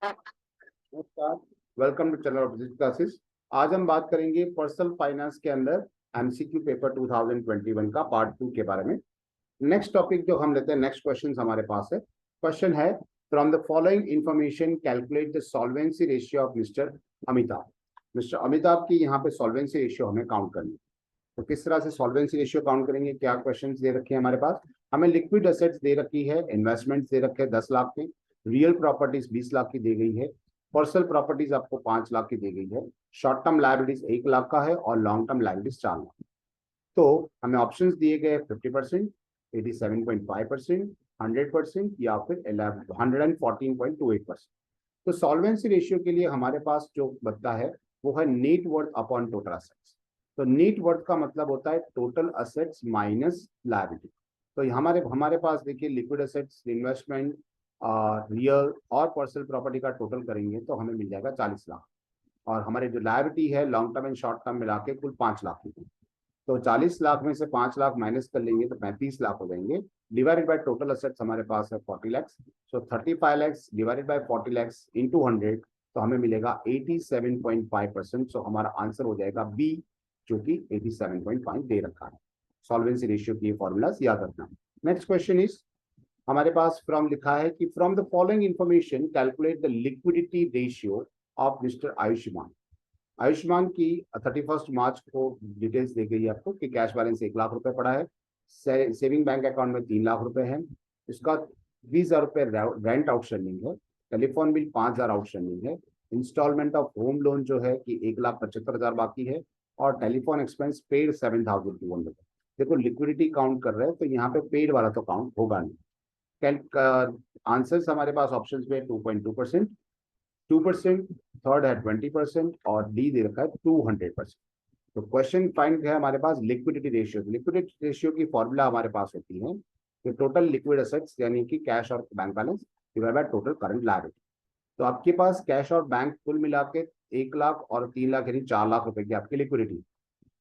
नमस्कार, welcome to channel of business classes. आज हम बात करेंगे पर्सनल फाइनेंस के अंदर एमसीक्यू पेपर 2021 का पार्ट 2 के बारे में। नेक्स्ट टॉपिक जो हम लेते हैं, नेक्स्ट क्वेश्चन हमारे पास है। क्वेश्चन है, from the following information calculate the solvency ratio of mister Amitabh. Mister Amitabh की यहाँ पे सॉल्वेंसी रेशियो हमें काउंट करनी है। तो किस तरह से सॉल्वेंसी रेशियो काउंट करेंगे, क्या क्वेश्चन दे रखे हैं हमारे पास। हमें लिक्विड एसेट्स दे रखी है, इन्वेस्टमेंट्स दे रखे हैं 10 लाख के, रियल प्रॉपर्टीज 20 लाख की दी गई है, पर्सनल प्रॉपर्टीज आपको 5 लाख की दी गई है, शॉर्ट टर्म लाइबिलिटीज 1 लाख का है और लॉन्ग टर्म लाइबिलिटीज 4 लाख। तो हमें ऑप्शंस दिए गए 50%, 87.5%, 100% या फिर 114.28%। तो सॉल्वेंसी रेशियो के लिए हमारे पास जो बनता है वो है net worth upon total assets. तो नेट वर्थ का मतलब होता है टोटल असेट्स माइनस लायबिलिटी। तो हमारे हमारे पास देखिए, लिक्विड असेट्स, इन्वेस्टमेंट, रियल और पर्सनल प्रॉपर्टी का टोटल करेंगे तो हमें मिल जाएगा 40 लाख। और हमारे जो लायबिलिटी है long term and short term मिला के कुल 5 लाख की। तो 40 लाख में से 5 लाख माइनस कर लेंगे तो 35 लाख हो जाएंगे। डिवाइडेड बाय टोटल असेट्स हमारे पास है 40 लैक्स। सो 35 lakhs divided by 40 lakhs into 100, तो हमें मिलेगा 87.5%। सो हमारा आंसर हो जाएगा बी, जो कि 87.5 दे रखा है। सॉल्वेंसी रेशियो की फॉर्मूलाज याद रखना। नेक्स्ट क्वेश्चन इज, हमारे पास फ्रॉम लिखा है कि from the following information calculate the liquidity ratio of mister Ayushman. Ayushman की 31 मार्च को डिटेल्स दी गई है आपको कि कैश बैलेंस 1 लाख रुपए पड़ा है, सेविंग बैंक अकाउंट में 3 लाख रुपए है, इसका 20,000 रुपए रेंट आउटस्टैंडिंग है, टेलीफोन बिल 5,000 आउटस्टैंडिंग है, इंस्टॉलमेंट ऑफ होम लोन जो है कि 1,75,000 बाकी है, और टेलीफोन एक्सपेंस पेड 7,200। देखो लिक्विडिटी काउंट कर रहे हैं तो यहाँ पे पेड वाला तो काउंट होगा नहीं। आंसर्स हमारे पास ऑप्शन में 2.2%, 2%, थर्ड है 20% और डी दे रखा है 200%। तो क्वेश्चन फाइंड है हमारे पास लिक्विडिटी रेशियो। लिक्विडिटी रेशियो की फॉर्मूला हमारे पास होती है कि टोटल लिक्विड एसेट्स यानी कि कैश और bank balance divide by total current liability. तो आपके पास कैश और बैंक कुल मिला के 1 लाख और 3 लाख यानी 4 लाख रुपए की आपकी लिक्विडिटी।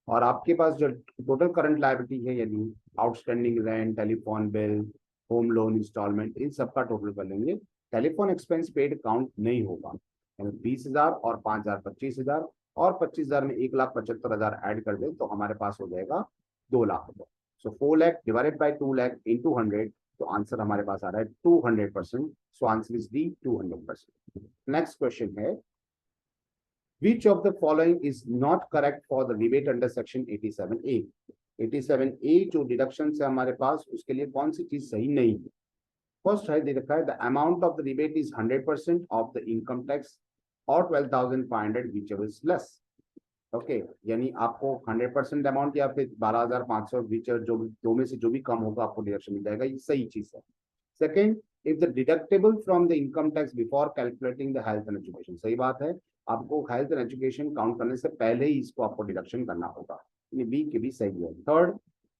और आपके पास जो टोटल करंट लायबिलिटी है यानी outstanding rent, telephone bill, home loan installment, इन सब का टोटल कर लेंगे। टेलीफोन एक्सपेंस पेड काउंट नहीं होगा, यानी 20,000 और 5,000 25,000, और 25,000 में 1,75,000 ऐड कर दे तो हमारे पास हो जाएगा 2 लाख रुपए। सो 4 lakh divided by 2 lakh into 100, तो आंसर हमारे पास आ रहा है 200%। सो answer is D, 200%। Next question है, which of the following is not correct for the rebate under section 87A। 87A जो डिडक्शन है हमारे पास, उसके लिए कौन सी चीज सही नहीं है। फर्स्ट है दे रखा है, the amount of the rebate is 100% of the income tax और 12,500 which ever is less. Okay, यानी आपको 100% अमाउंट या फिर 12,500 विच जो दो में से जो भी कम होगा आपको डिडक्शन मिल जाएगा, ये सही चीज है। Second, if the deductible from the income tax before calculating the health and education. सही बात है, आपको हेल्थ एंड एजुकेशन काउंट करने से पहले ही इसको आपको डिडक्शन करना होगा। ये बी के भी सही है। Third,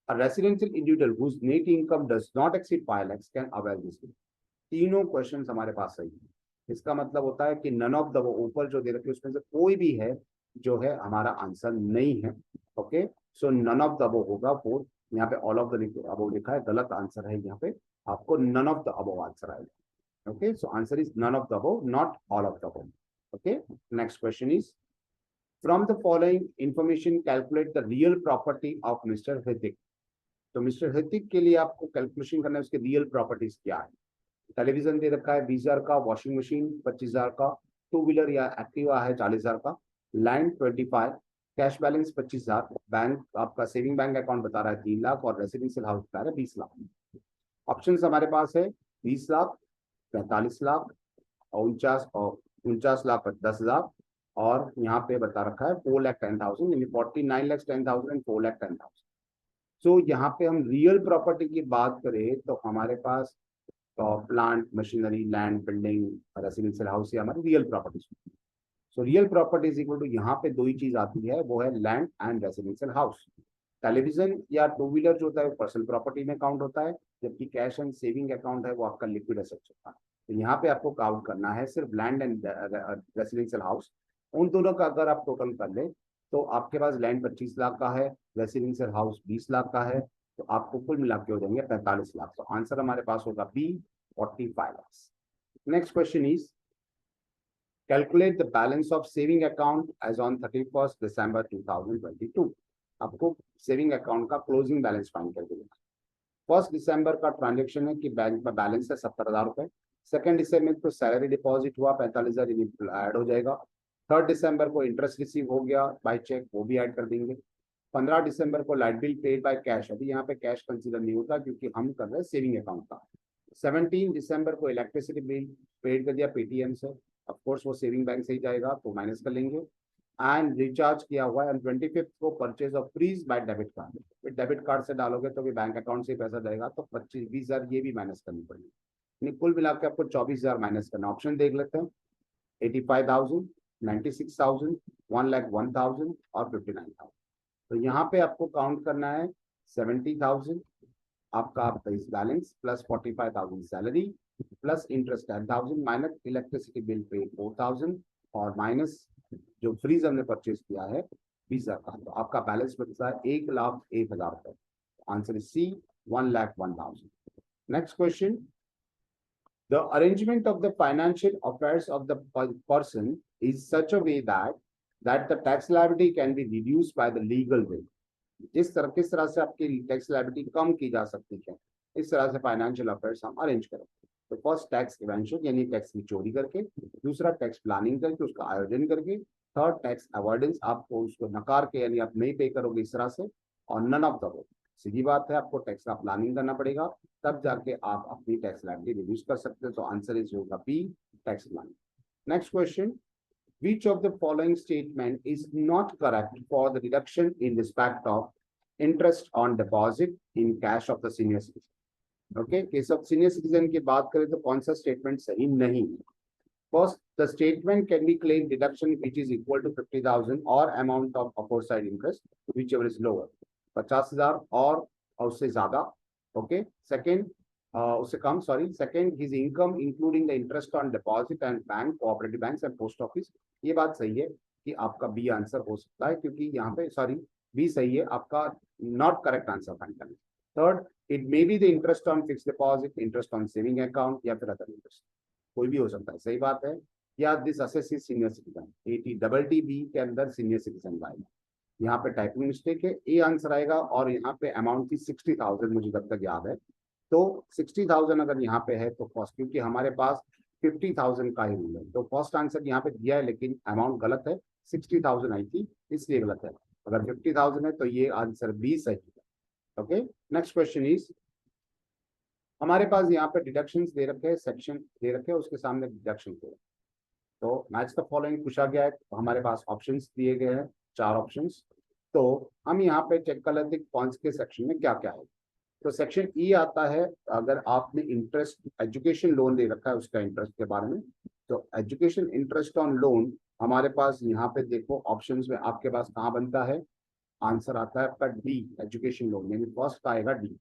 a residential individual whose net income does not exceed 5 lakhs can avail this scheme। तीनों क्वेश्चन हमारे पास सही है। इसका मतलब होता है कि नन ऑफ द, ऊपर जो दे रखे उसमें से कोई भी है जो है हमारा आंसर नहीं है। Okay, so none of the above होगा वो। यहाँ पे ऑल ऑफ द अबव लिखा है, गलत आंसर है। यहाँ पे आपको none of the above answer आएगा। Okay, so answer is none of the above, not all of the above. Okay, next question is, from the following information calculate the real property of mister Hrithik. तो mister Hrithik के लिए आपको calculation करना है उसके real properties क्या है। Television दे रखा है 20,000 का, वॉशिंग मशीन 25,000 का, टू व्हीलर या एक्टिवा है 40,000 का, लैंड 25, कैश बैलेंस 25,000, बैंक आपका सेविंग बैंक अकाउंट बता रहा है 3 लाख, और रेसिडेंशियल हाउस बता रहा है 20 लाख। ऑप्शन हमारे पास है 20 लाख, 45 लाख, 49 लाख 10,000, और यहाँ पे बता रखा है 4,10,000, यानी 49,10,000 एंड 4,10,000। सो यहाँ पे हम रियल प्रॉपर्टी की बात करें तो हमारे पास plant machinery, land, building, residential house, ये हमारी real properties. So real property is equal to, यहाँ पे दो ही चीज आती है, वो है land and residential house. Television या टू व्हीलर जो होता है वो पर्सनल प्रॉपर्टी में काउंट होता है, जबकि कैश एंड सेविंग अकाउंट है वो आपका लिक्विड एसेट्स होता है। तो यहाँ पे आपको काउंट करना है सिर्फ लैंड एंड रेसिडेंशियल हाउस। उन दोनों का अगर आप टोटल कर ले तो आपके पास लैंड 25 लाख का है, रेसिडेंशियल हाउस 20 लाख का है, तो आपको कुल मिला के हो जाएंगे 45 लाख। तो आंसर हमारे पास होगा B, 45 lakh. Next question is, calculate the balance of saving account as on 31 December 2022। आपको सेविंग अकाउंट का क्लोजिंग बैलेंस फाइंड करके देना। 1 दिसंबर का ट्रांजेक्शन है कि बैंक में बैलेंस है 70,000 रुपए। 2 दिसंबर को सैलरी डिपॉजिट हुआ 45,000 ऐड हो जाएगा। 3 दिसंबर को इंटरेस्ट रिसीव हो गया बाय चेक, वो भी ऐड कर देंगे। 15 दिसंबर को light bill paid by cash, अभी यहाँ पे कैश कंसीडर नहीं होता क्योंकि हम कर रहे हैं सेविंग अकाउंट का। 17 दिसंबर को इलेक्ट्रिसिटी बिल पेड कर दिया पेटीएम से, ऑफकोर्स वो सेविंग बैंक से ही जाएगा तो माइनस कर लेंगे। एंड रिचार्ज किया हुआ है। 25 को purchase of fridge by debit card, debit card से डालोगे तो भी बैंक अकाउंट से ही पैसा जाएगा, तो 25-20,000 ये भी माइनस करनी पड़ेगी। कुल मिला के आपको 24,000 माइनस करना। ऑप्शन देख लेते हैं, 85,000, 96,000, 1,01,000 और 59,000। तो यहाँ पे आपको काउंट करना है 70,000 आपका base balance plus 45,000 salary plus interest 10,000 minus electricity bill pay 4,000 और माइनस जो फ्रीज हमने परचेज किया है 20,000 का, तो आपका बैलेंस बचता है 1,01,000 रुपए। Answer is C, 1,01,000। Next question, the arrangement of the financial affairs of the person is such a way that the tax liability can be reduced by the legal way। किस तरह से आपकी टैक्स लायबिलिटी कम की जा सकती है, इस तरह से फाइनेंशियल अफेयर्स हम अरेंज करें। तो फर्स्ट टैक्स इवेंशन यानी टैक्स की चोरी करके, दूसरा टैक्स प्लानिंग करके उसका आयोजन करके, थर्ड टैक्स अवॉइडेंस आपको उसको नकार के यानी आप नहीं पे करोगे इस तरह से, और नन ऑफ द अबव। सीधी बात है, आपको टैक्स का प्लानिंग करना पड़ेगा तब जाके आप अपनी टैक्स लायबिलिटी रिड्यूस कर सकते हो। तो आंसर इज होगा B, tax planning. Next question, which of the following statement is not correct for the deduction in respect of interest on deposit in cash of the senior citizen? Okay, case of senior citizen की बात करें तो कौन सा statement सही नहीं है? First, the statement can be claim deduction which is equal to 50,000 or amount of aforesaid interest whichever is lower, 50,000 और उससे ज्यादा। ओके, सेकेंड उससे कम, sorry. Second, his income including the interest on deposit and bank, cooperative banks and post office. ये बात सही है कि आपका बी आंसर हो सकता है क्योंकि यहाँ पे सॉरी बी सही है, आपका नॉट करेक्ट आंसर फाइंड करना। Third, it may be the interest on fix deposit, interest on saving account या फिर अदर इंटरेस्ट, कोई भी हो सकता है, सही बात है। या this assess is senior citizen, ATTB के अंदर सीनियर सिटीजन आएगा। यहाँ पे टाइपिंग मिस्टेक है, ए आंसर आएगा। और यहाँ पे अमाउंट थी 60,000 मुझे जब तक याद है, तो 60,000 अगर यहाँ पे है तो फर्स्ट, क्योंकि हमारे पास 50,000 का ही रूल है, तो फर्स्ट आंसर यहाँ पे दिया है लेकिन अमाउंट गलत है, 60,000 आई थी इसलिए गलत है। अगर 50,000 है तो ये आंसर बी सही है। ओके, नेक्स्ट क्वेश्चन इज, हमारे पास यहाँ पे डिडक्शंस दे रखे हैं, सेक्शन दे रखे हैं, उसके सामने डिडक्शन दे रखे, तो मैच द फॉलोइंग पूछा गया है। तो हमारे पास ऑप्शंस दिए गए हैं, 4 ऑप्शंस। तो हम यहाँ पे चेक कर लेते हैं कौन से सेक्शन में क्या क्या है। तो सेक्शन ई आता है, अगर आपने इंटरेस्ट एजुकेशन लोन दे रखा है उसका इंटरेस्ट के बारे में। तो एजुकेशन इंटरेस्ट ऑन लोन हमारे पास यहाँ पे देखो ऑप्शंस में आपके पास कहाँ बनता है, आंसर आता है आपका डी, एजुकेशन लोन, यानी फर्स्ट का आएगा डी।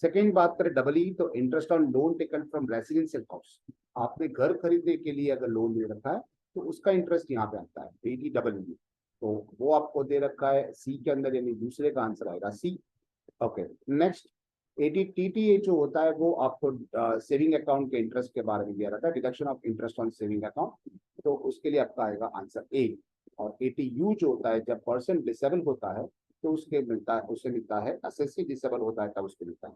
सेकेंड बात करें डबल ई, तो interest on loan taken from residential house, आपने घर खरीदने के लिए अगर लोन दे रखा है तो उसका इंटरेस्ट यहाँ पे आता है ATEE, तो वो आपको दे रखा है सी के अंदर, यानी दूसरे का आंसर आएगा सी। ओके, नेक्स्ट ATTTA जो होता है वो आपको सेविंग अकाउंट के इंटरेस्ट के बारे में दिया रहता है, deduction of interest on saving account, तो उसके लिए आपका आएगा आंसर ए। और ATU जो होता है जब पर्सन डिसेबल होता है तो उसके मिलता है, उससे मिलता है असेसी डिसेबल होता है तब उसको मिलता है,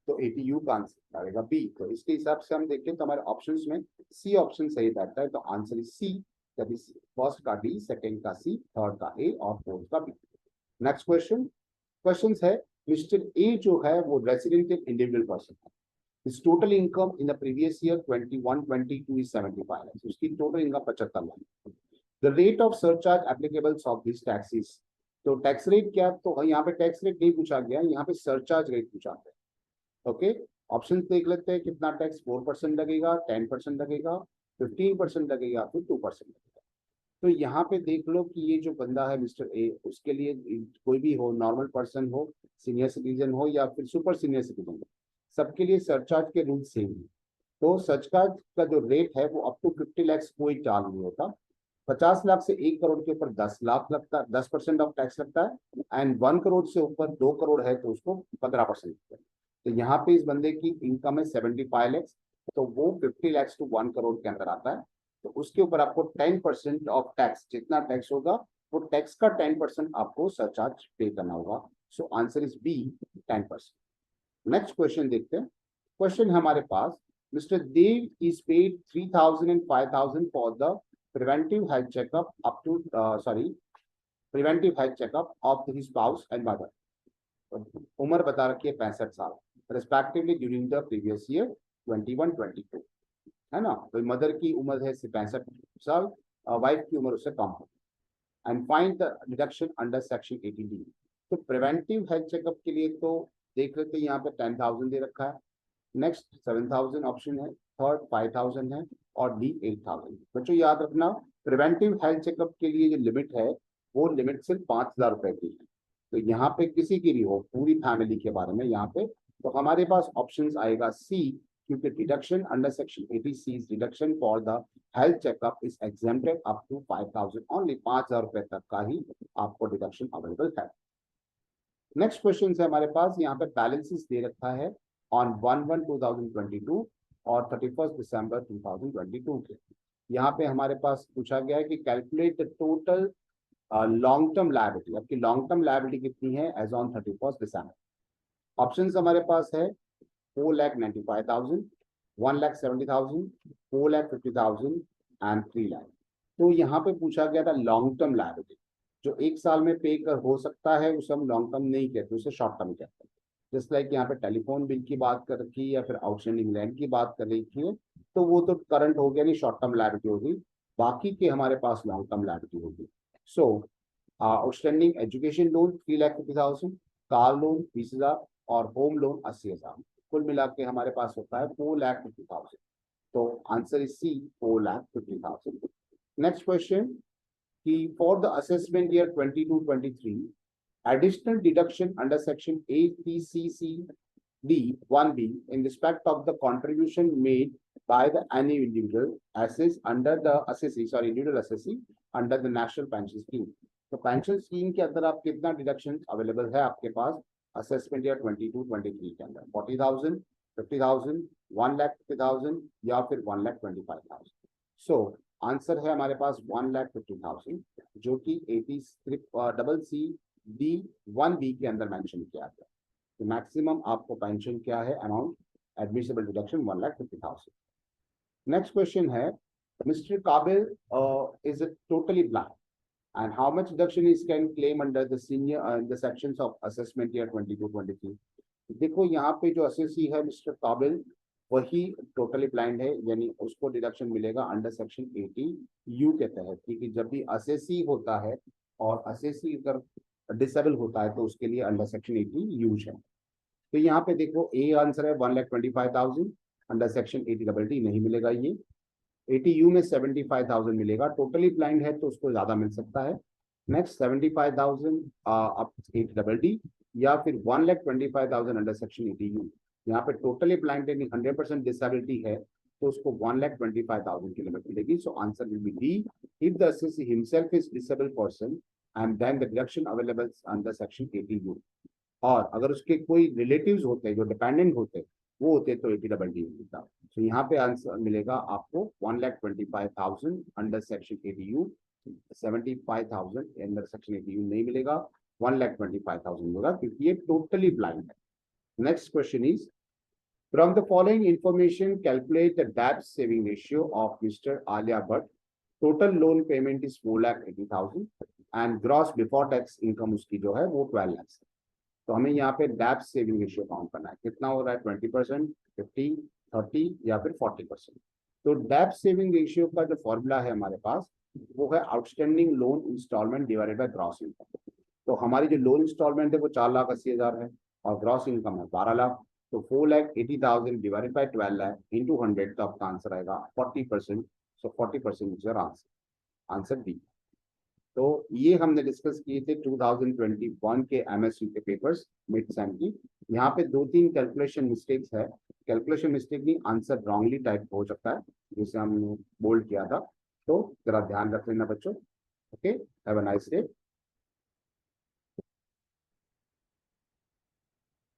तो ATU का आंसर आएगा बी। तो इसके हिसाब से हम देखें तो हमारे ऑप्शंस में सी ऑप्शन सही बैठता है, तो answer is C, that is first का डी, सेकंड का सी, थर्ड का ए और फोर्थ का बी। नेक्स्ट क्वेश्चन है, मिस्टर ए जो है वो रेसिडेंशियल इंडिविजुअल पर्सन है, his total income in the previous year 21-22 is 75 lakhs, उसकी total income 75 lakh. The rate of surcharge applicable of these taxes, तो टैक्स रेट क्या, तो यहाँ पे टैक्स रेट नहीं पूछा गया, यहाँ पे सरचार्ज रेट पूछा गया। ओके, ऑप्शन देख लेते हैं, कितना टैक्स, 4% लगेगा, 10% लगेगा, 15% लगेगा, फिर 2% लगेगा। तो यहाँ पे देख लो कि ये जो बंदा है मिस्टर ए, उसके लिए कोई भी हो, नॉर्मल पर्सन हो, सीनियर सिटीजन हो या फिर सुपर सीनियर सिटीजन हो, सबके लिए सरचार्ज के रूल सेम है। तो सरचार्ज का जो रेट है वो अप टू 50 लाख कोई चार्ज नहीं होता, 50 लाख से 1 करोड़ के ऊपर 10 लाख लगता है, 10% ऑफ टैक्स लगता है, एंड 1 करोड़ से ऊपर 2 करोड़ है तो उसको 15% लगता है। तो यहाँ पे इस बंदे की इनकम है 75 लाख, तो वो 50 लाख टू 1 करोड़ के अंदर आता है, तो उसके ऊपर आपको 10% ऑफ टैक्स, जितना टैक्स होगा वो टैक्स का 10% आपको सरचार्ज पे करना होगा। So answer is B, 10%। Next question देखते हैं। क्वेश्चन हमारे पास, mister Dev is paid 3,000 and 5,000 for the preventive health checkup up to preventive health checkup of his spouse and mother. उम्र बता रखी है 65 साल, respectively during the previous year 21-22, है ना। तो मदर की उम्र है 65 साल, वाइफ की उम्र उससे कम हो। And find the deduction under section 80D। तो प्रिवेंटिव हेल्थ चेकअप के लिए तो देख लेते हैं, यहाँ पे 10,000 दे रखा है, नेक्स्ट 7,000 ऑप्शन है, थर्ड 5,000 है और डी 8,000। बच्चों याद रखना, प्रिवेंटिव हेल्थ चेकअप के लिए जो लिमिट है वो लिमिट सिर्फ 5,000 रुपए की है। तो यहाँ पे किसी की भी हो, पूरी फैमिली के बारे में यहाँ पे, तो हमारे पास ऑप्शंस आएगा सी, क्योंकि deduction under section 80C deduction for the health checkup is exempted up to 5,000 only, 5,000 रुपए तक का ही आपको डिडक्शन अवेलेबल है। नेक्स्ट क्वेश्चन है हमारे पास, यहाँ पे बैलेंसेस दे रखा है ऑन 1/1/2022 और 31 दिसंबर 2022 के। यहाँ पे हमारे पास पूछा गया है कि calculate the total long term liability. आपकी लॉन्ग टर्म लायबिलिटी कितनी है एज ऑन 31 दिसंबर। ऑप्शंस हमारे पास है 4,95,000, 1,70,000, 4,50,000 एंड 3 लाख। तो यहाँ पे पूछा गया था लॉन्ग टर्म लायबिलिटी, जो एक साल में पे कर हो सकता है उसे हम लॉन्ग टर्म नहीं कहते, उसे शॉर्ट टर्म कहते हैं। जस्ट लाइक यहाँ पे टेलीफोन बिल की बात कर रखी है या फिर आउटस्टैंडिंग रेंट की बात कर रखी है, तो वो तो करंट हो गया, नहीं शॉर्ट टर्म लायबिलिटी होगी। बाकी के हमारे पास लॉन्ग टर्म लायबिलिटी होगी। So outstanding education loan 3,50,000, car loan 20,000 और होम लोन 80,000, कुल मिला के हमारे पास होता है 4,50,000। तो answer is C, 4,50,000। Next question कि for the assessment year 22-23 additional deduction under section 8(b)(c)(c)(d)(1)(b) in respect of the contribution made by the any individual assessed under the individual assessee under the national pension scheme। तो pension scheme के अंदर आप कितना deduction available है आपके पास assessment year 22-23 के अंदर? 40,000, 50,000, 1,50,000 या फिर 1,25,000। सो आंसर है हमारे पास 1,50,000, जो कि 80(c)(d)(1)(b) के अंदर मेंशन किया गया। तो मैक्सिमम आपको पेंशन क्या है amount admissible deduction 1,50,000। Next question है, मिस्टर काबिल is totally blind and how much deduction is can claim under the senior the sections of assessment year 22-23। देखो यहाँ पे जो असेसी है मिस्टर काबिल, वही टोटली ब्लाइंड है, यानी उसको डिडक्शन मिलेगा अंडर सेक्शन 80U के तहत, क्योंकि जब भी असेसी होता है और असेसी अगर डिसेबल होता है तो उसके लिए अंडर सेक्शन 80 है। तो यहाँ पे देखो ए आंसर है 1,25,000, अंडर सेक्शन 80D नहीं मिलेगा, ये 80U में 75,000 मिलेगा। टोटली ब्लाइंड है तो उसको ज्यादा मिल सकता है। नेक्स्ट 75,000 अप 80D या फिर 1,25,000 अंडर सेक्शन 80U। यहाँ पे टोटली ब्लाइंड है, 100% डिसेबिलिटी है, तो उसको 1,25,000 की लिमिट मिलेगी। So answer will be D, if the assessee himself is disable person and then the deduction available under section 80U। और अगर उसके कोई रिलेटिव्स होते हैं जो डिपेंडेंट होते हैं, वो होते तो 80D मिलता। तो यहाँ पे आंसर मिलेगा आपको 1,25,000 under section 80U, 75,000 under section 80U नहीं मिलेगा, 1,25,000 मिलेगा क्योंकि ये टोटली ब्लाइंड है। Next question is, from the following information calculate the डेब्ट saving ratio of mister Alia Bhatt. Total loan payment is 4,80,000 and gross before tax income उसकी जो है वो 12 लाख। तो हमें यहाँ पे डेब्ट सेविंग रेशियो काउंट करना है, कितना हो रहा है 20%, 50, 30 या फिर 40%। तो डेब्ट सेविंग रेशियो का जो फॉर्मूला है हमारे पास वो है outstanding loan instalment divided by gross income. तो हमारी जो लोन इंस्टॉलमेंट है वो 4,80,000 है और ग्रॉस इनकम है 12 लाख। तो 4,80,000 डिवाइडेड बाय 12 लाख इंटू 100, तो आपका आंसर आएगा 40%। So 40% is your answer, answer B. तो ये हमने डिस्कस किए थे 2021 के एमएसयू के पेपर्स मिड सेम की। यहाँ पे 2-3 कैलकुलेशन मिस्टेक्स है, कैलकुलेशन मिस्टेक नहीं, आंसर रॉन्गली टाइप हो सकता है जिसे हमने बोल्ड किया था, तो जरा ध्यान रख लेना बच्चों। Okay, have a nice day.